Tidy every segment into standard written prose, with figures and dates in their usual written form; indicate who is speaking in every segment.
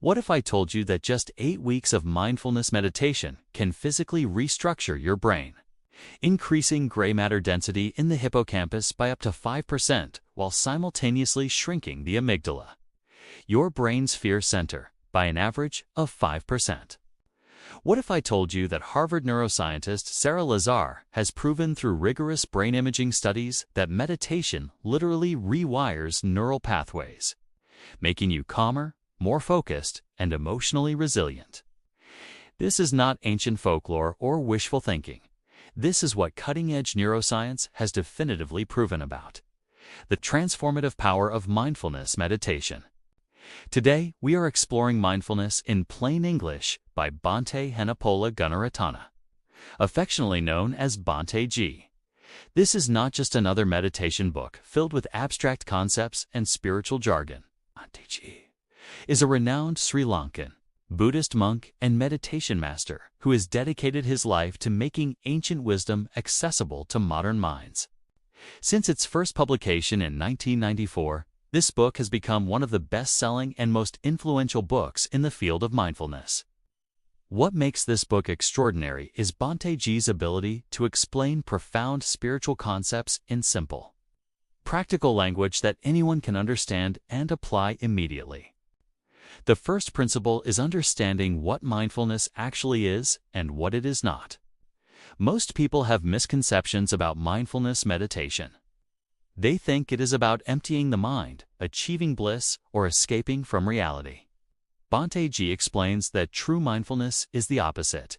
Speaker 1: What if I told you that just 8 weeks of mindfulness meditation can physically restructure your brain, increasing gray matter density in the hippocampus by up to 5% while simultaneously shrinking the amygdala, your brain's fear center, by an average of 5%? What if I told you that Harvard neuroscientist Sarah Lazar has proven through rigorous brain imaging studies that meditation literally rewires neural pathways, making you calmer, more focused, and emotionally resilient? This is not ancient folklore or wishful thinking. This is what cutting-edge neuroscience has definitively proven about the transformative power of mindfulness meditation. Today, we are exploring mindfulness in plain English by Bhante Henepola Gunaratana, affectionately known as Bhante G. This is not just another meditation book filled with abstract concepts and spiritual jargon. Bhante G is a renowned Sri Lankan Buddhist monk and meditation master who has dedicated his life to making ancient wisdom accessible to modern minds. Since its first publication in 1994, this book has become one of the best-selling and most influential books in the field of mindfulness. What makes this book extraordinary is Bhante G's ability to explain profound spiritual concepts in simple, practical language that anyone can understand and apply immediately. The first principle is understanding what mindfulness actually is and what it is not. Most people have misconceptions about mindfulness meditation. They think it is about emptying the mind, achieving bliss, or escaping from reality. Bhante G explains that true mindfulness is the opposite.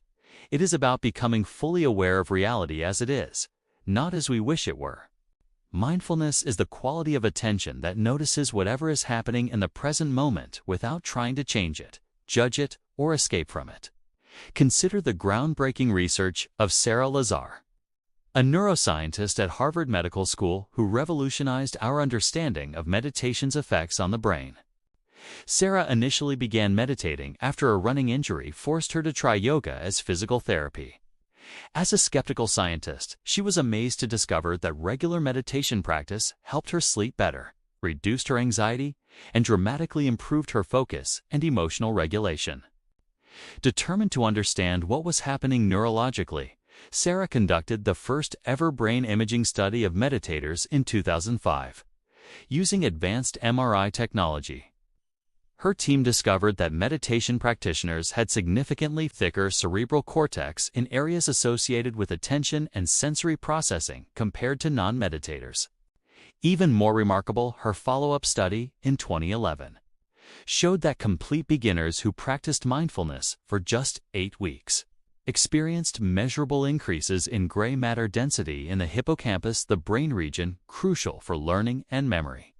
Speaker 1: It is about becoming fully aware of reality as it is, not as we wish it were. Mindfulness is the quality of attention that notices whatever is happening in the present moment without trying to change it, judge it, or escape from it. Consider the groundbreaking research of Sarah Lazar, a neuroscientist at Harvard Medical School who revolutionized our understanding of meditation's effects on the brain. Sarah initially began meditating after a running injury forced her to try yoga as physical therapy. As a skeptical scientist, she was amazed to discover that regular meditation practice helped her sleep better, reduced her anxiety, and dramatically improved her focus and emotional regulation. Determined to understand what was happening neurologically, Sarah conducted the first ever brain imaging study of meditators in 2005, using advanced MRI technology. Her team discovered that meditation practitioners had significantly thicker cerebral cortex in areas associated with attention and sensory processing compared to non-meditators. Even more remarkable, her follow-up study in 2011 showed that complete beginners who practiced mindfulness for just 8 weeks experienced measurable increases in gray matter density in the hippocampus, the brain region crucial for learning and memory,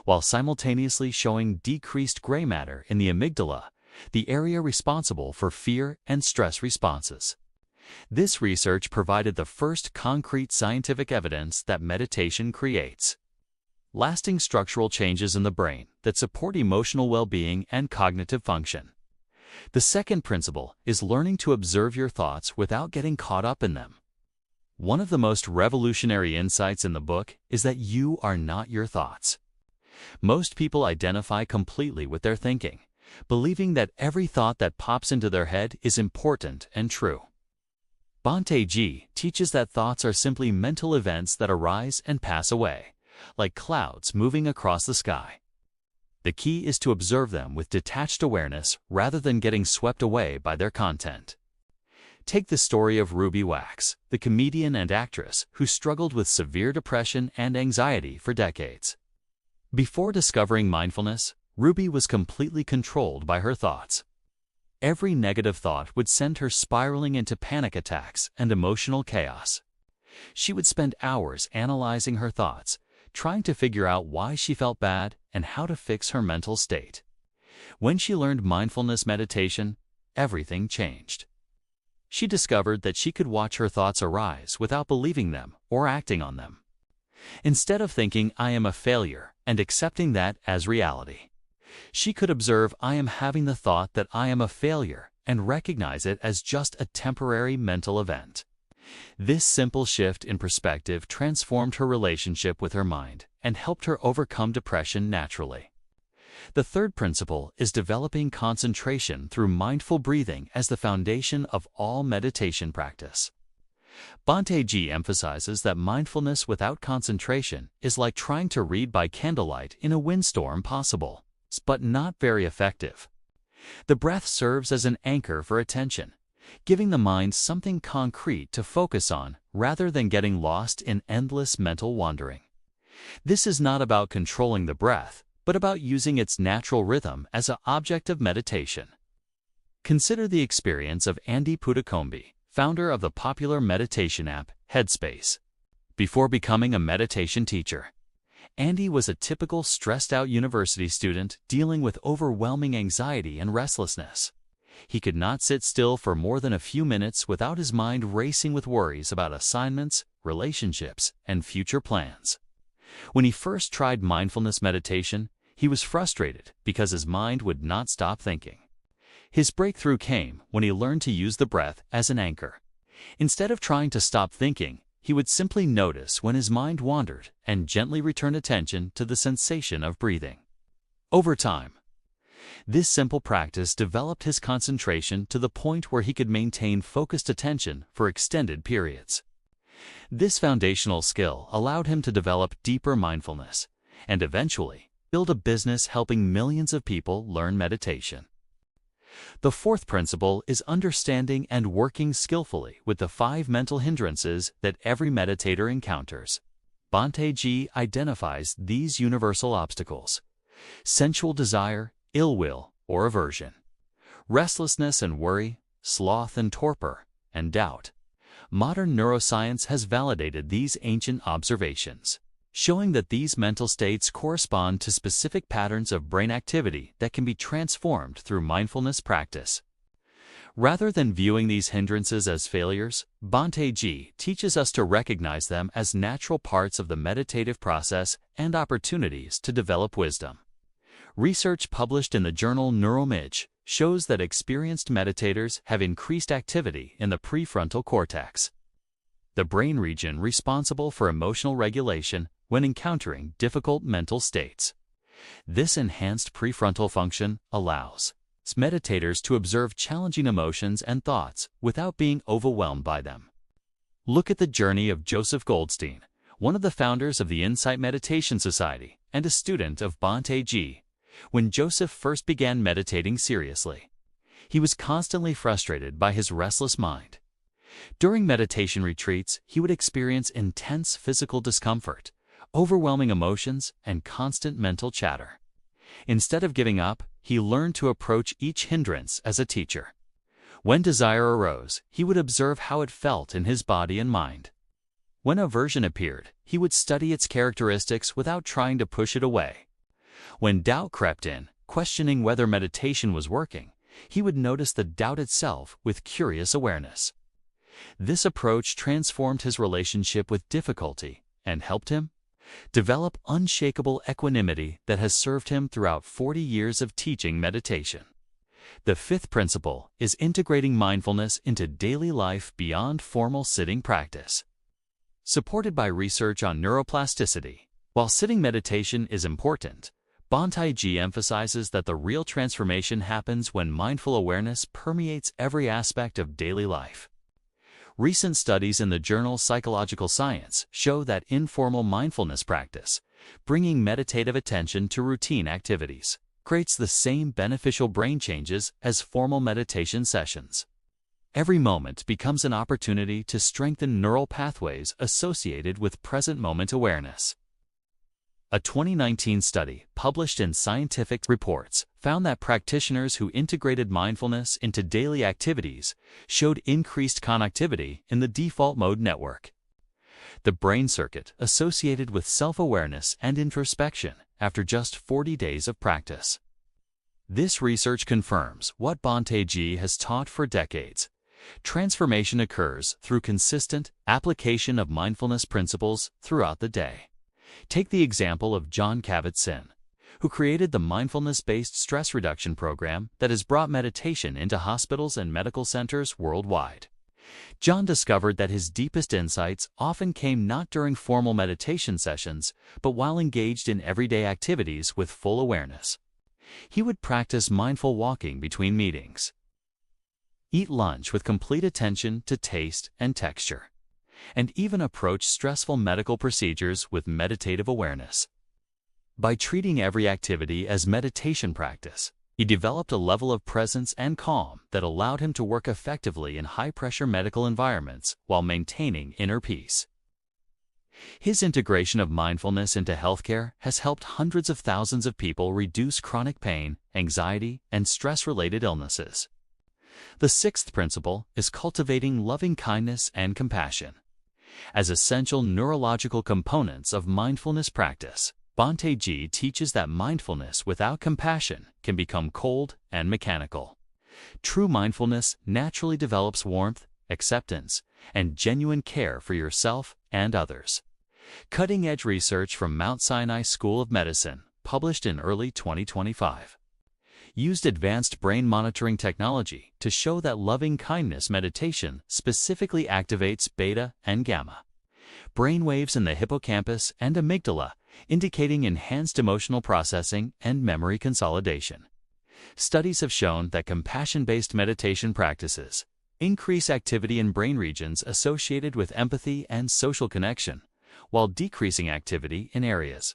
Speaker 1: while simultaneously showing decreased gray matter in the amygdala, the area responsible for fear and stress responses. This research provided the first concrete scientific evidence that meditation creates lasting structural changes in the brain that support emotional well-being and cognitive function. The second principle is learning to observe your thoughts without getting caught up in them. One of the most revolutionary insights in the book is that you are not your thoughts. Most people identify completely with their thinking, believing that every thought that pops into their head is important and true. Bhante G teaches that thoughts are simply mental events that arise and pass away, like clouds moving across the sky. The key is to observe them with detached awareness rather than getting swept away by their content. Take the story of Ruby Wax, the comedian and actress who struggled with severe depression and anxiety for decades. Before discovering mindfulness, Ruby was completely controlled by her thoughts. Every negative thought would send her spiraling into panic attacks and emotional chaos. She would spend hours analyzing her thoughts, trying to figure out why she felt bad and how to fix her mental state. When she learned mindfulness meditation, everything changed. She discovered that she could watch her thoughts arise without believing them or acting on them. Instead of thinking, "I am a failure," and accepting that as reality, she could observe, "I am having the thought that I am a failure," and recognize it as just a temporary mental event. This simple shift in perspective transformed her relationship with her mind and helped her overcome depression naturally. The third principle is developing concentration through mindful breathing as the foundation of all meditation practice. Bhante Ji emphasizes that mindfulness without concentration is like trying to read by candlelight in a windstorm, possible, but not very effective. The breath serves as an anchor for attention, giving the mind something concrete to focus on rather than getting lost in endless mental wandering. This is not about controlling the breath, but about using its natural rhythm as an object of meditation. Consider the experience of Andy Puddicombe, founder of the popular meditation app Headspace. Before becoming a meditation teacher, Andy was a typical stressed-out university student dealing with overwhelming anxiety and restlessness. He could not sit still for more than a few minutes without his mind racing with worries about assignments, relationships, and future plans. When he first tried mindfulness meditation, he was frustrated because his mind would not stop thinking. His breakthrough came when he learned to use the breath as an anchor. Instead of trying to stop thinking, he would simply notice when his mind wandered and gently return attention to the sensation of breathing. Over time, this simple practice developed his concentration to the point where he could maintain focused attention for extended periods. This foundational skill allowed him to develop deeper mindfulness and eventually build a business helping millions of people learn meditation. The fourth principle is understanding and working skillfully with the 5 mental hindrances that every meditator encounters. Bhante Ji identifies these universal obstacles: sensual desire, ill will, or aversion; restlessness and worry, sloth and torpor, and doubt. Modern neuroscience has validated these ancient observations, showing that these mental states correspond to specific patterns of brain activity that can be transformed through mindfulness practice. Rather than viewing these hindrances as failures, Bhante Ji teaches us to recognize them as natural parts of the meditative process and opportunities to develop wisdom. Research published in the journal Neuromage shows that experienced meditators have increased activity in the prefrontal cortex, the brain region responsible for emotional regulation when encountering difficult mental states. This enhanced prefrontal function allows meditators to observe challenging emotions and thoughts without being overwhelmed by them. Look at the journey of Joseph Goldstein, one of the founders of the Insight Meditation Society and a student of Bhante Ji. When Joseph first began meditating seriously, he was constantly frustrated by his restless mind. During meditation retreats, he would experience intense physical discomfort, overwhelming emotions, and constant mental chatter. Instead of giving up, he learned to approach each hindrance as a teacher. When desire arose, he would observe how it felt in his body and mind. When aversion appeared, he would study its characteristics without trying to push it away. When doubt crept in, questioning whether meditation was working, he would notice the doubt itself with curious awareness. This approach transformed his relationship with difficulty and helped him develop unshakable equanimity that has served him throughout 40 years of teaching meditation. The fifth principle is integrating mindfulness into daily life beyond formal sitting practice. Supported by research on neuroplasticity, while sitting meditation is important, Bhante Ji emphasizes that the real transformation happens when mindful awareness permeates every aspect of daily life. Recent studies in the journal Psychological Science show that informal mindfulness practice, bringing meditative attention to routine activities, creates the same beneficial brain changes as formal meditation sessions. Every moment becomes an opportunity to strengthen neural pathways associated with present moment awareness. A 2019 study published in Scientific Reports found that practitioners who integrated mindfulness into daily activities showed increased connectivity in the default mode network, the brain circuit associated with self-awareness and introspection, after just 40 days of practice. This research confirms what Bhante Ji has taught for decades. Transformation occurs through consistent application of mindfulness principles throughout the day. Take the example of Jon Kabat-Zinn, who created the mindfulness-based stress reduction program that has brought meditation into hospitals and medical centers worldwide. Jon discovered that his deepest insights often came not during formal meditation sessions, but while engaged in everyday activities with full awareness. He would practice mindful walking between meetings, eat lunch with complete attention to taste and texture, and even approach stressful medical procedures with meditative awareness. By treating every activity as meditation practice, he developed a level of presence and calm that allowed him to work effectively in high-pressure medical environments while maintaining inner peace. His integration of mindfulness into healthcare has helped hundreds of thousands of people reduce chronic pain, anxiety, and stress-related illnesses. The sixth principle is cultivating loving kindness and compassion. As essential neurological components of mindfulness practice, Bhante Ji teaches that mindfulness without compassion can become cold and mechanical. True mindfulness naturally develops warmth, acceptance, and genuine care for yourself and others. Cutting-edge research from Mount Sinai School of Medicine, published in early 2025, used advanced brain monitoring technology to show that loving-kindness meditation specifically activates beta and gamma brainwaves in the hippocampus and amygdala, indicating enhanced emotional processing and memory consolidation. Studies have shown that compassion-based meditation practices increase activity in brain regions associated with empathy and social connection, while decreasing activity in areas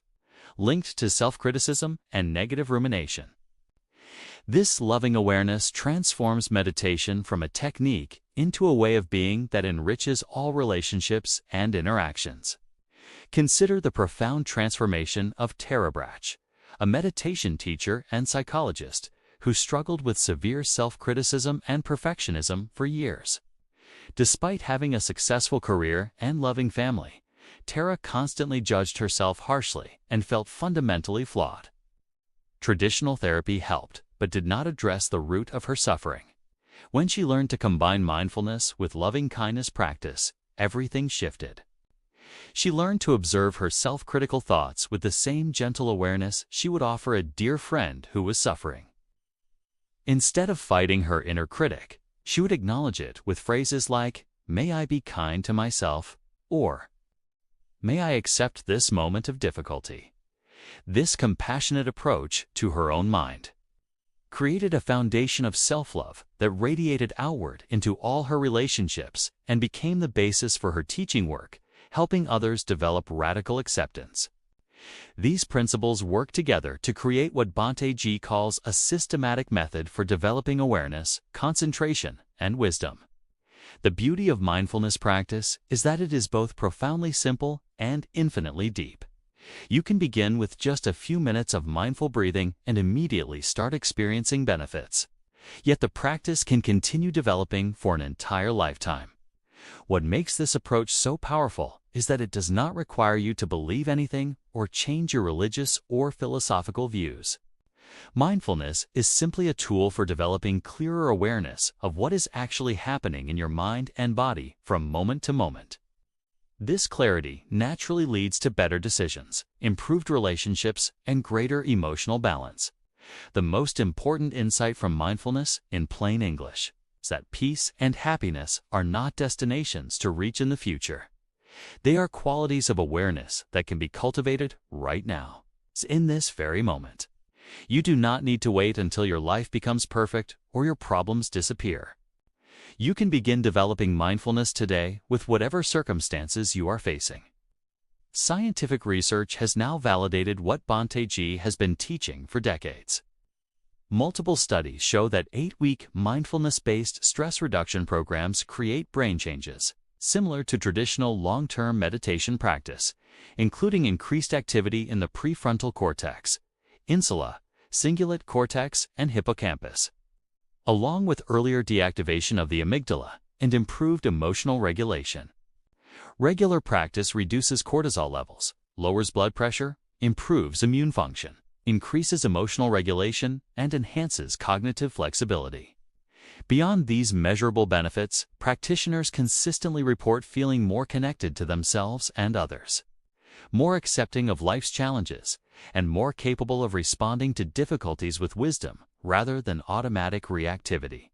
Speaker 1: linked to self-criticism and negative rumination. This loving awareness transforms meditation from a technique into a way of being that enriches all relationships and interactions. Consider the profound transformation of Tara Brach, a meditation teacher and psychologist who struggled with severe self-criticism and perfectionism for years. Despite having a successful career and loving family, Tara constantly judged herself harshly and felt fundamentally flawed. Traditional therapy helped, but did not address the root of her suffering. When she learned to combine mindfulness with loving-kindness practice, everything shifted. She learned to observe her self-critical thoughts with the same gentle awareness she would offer a dear friend who was suffering. Instead of fighting her inner critic, she would acknowledge it with phrases like, "May I be kind to myself," or "May I accept this moment of difficulty." This compassionate approach to her own mind created a foundation of self-love that radiated outward into all her relationships and became the basis for her teaching work, helping others develop radical acceptance. These principles work together to create what Bhante Ji calls a systematic method for developing awareness, concentration, and wisdom. The beauty of mindfulness practice is that it is both profoundly simple and infinitely deep. You can begin with just a few minutes of mindful breathing and immediately start experiencing benefits. Yet the practice can continue developing for an entire lifetime. What makes this approach so powerful is that it does not require you to believe anything or change your religious or philosophical views. Mindfulness is simply a tool for developing clearer awareness of what is actually happening in your mind and body from moment to moment. This clarity naturally leads to better decisions, improved relationships, and greater emotional balance. The most important insight from mindfulness, in plain English, is that peace and happiness are not destinations to reach in the future. They are qualities of awareness that can be cultivated right now, in this very moment. You do not need to wait until your life becomes perfect or your problems disappear. You can begin developing mindfulness today with whatever circumstances you are facing. Scientific research has now validated what Bhante Ji has been teaching for decades. Multiple studies show that 8-week mindfulness-based stress reduction programs create brain changes, similar to traditional long-term meditation practice, including increased activity in the prefrontal cortex, insula, cingulate cortex, and hippocampus, along with earlier deactivation of the amygdala and improved emotional regulation. Regular practice reduces cortisol levels, lowers blood pressure, improves immune function, increases emotional regulation, and enhances cognitive flexibility. Beyond these measurable benefits, practitioners consistently report feeling more connected to themselves and others, more accepting of life's challenges, and more capable of responding to difficulties with wisdom rather than automatic reactivity.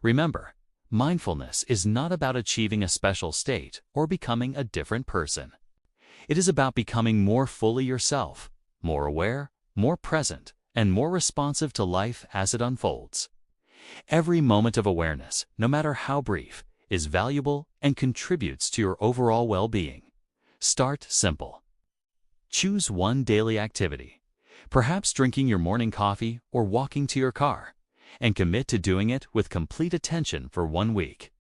Speaker 1: Remember, mindfulness is not about achieving a special state or becoming a different person. It is about becoming more fully yourself, more aware, more present, and more responsive to life as it unfolds. Every moment of awareness, no matter how brief, is valuable and contributes to your overall well-being. Start simple. Choose one daily activity, perhaps drinking your morning coffee or walking to your car, and commit to doing it with complete attention for 1 week.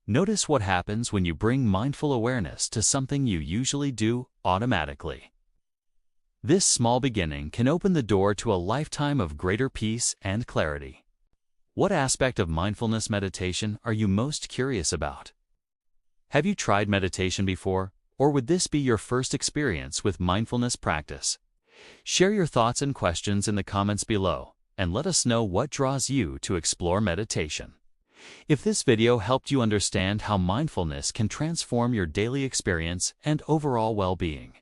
Speaker 1: Notice what happens when you bring mindful awareness to something you usually do automatically. This small beginning can open the door to a lifetime of greater peace and clarity. What aspect of mindfulness meditation are you most curious about? Have you tried meditation before, or would this be your first experience with mindfulness practice? Share your thoughts and questions in the comments below, and let us know what draws you to explore meditation. If this video helped you understand how mindfulness can transform your daily experience and overall well-being,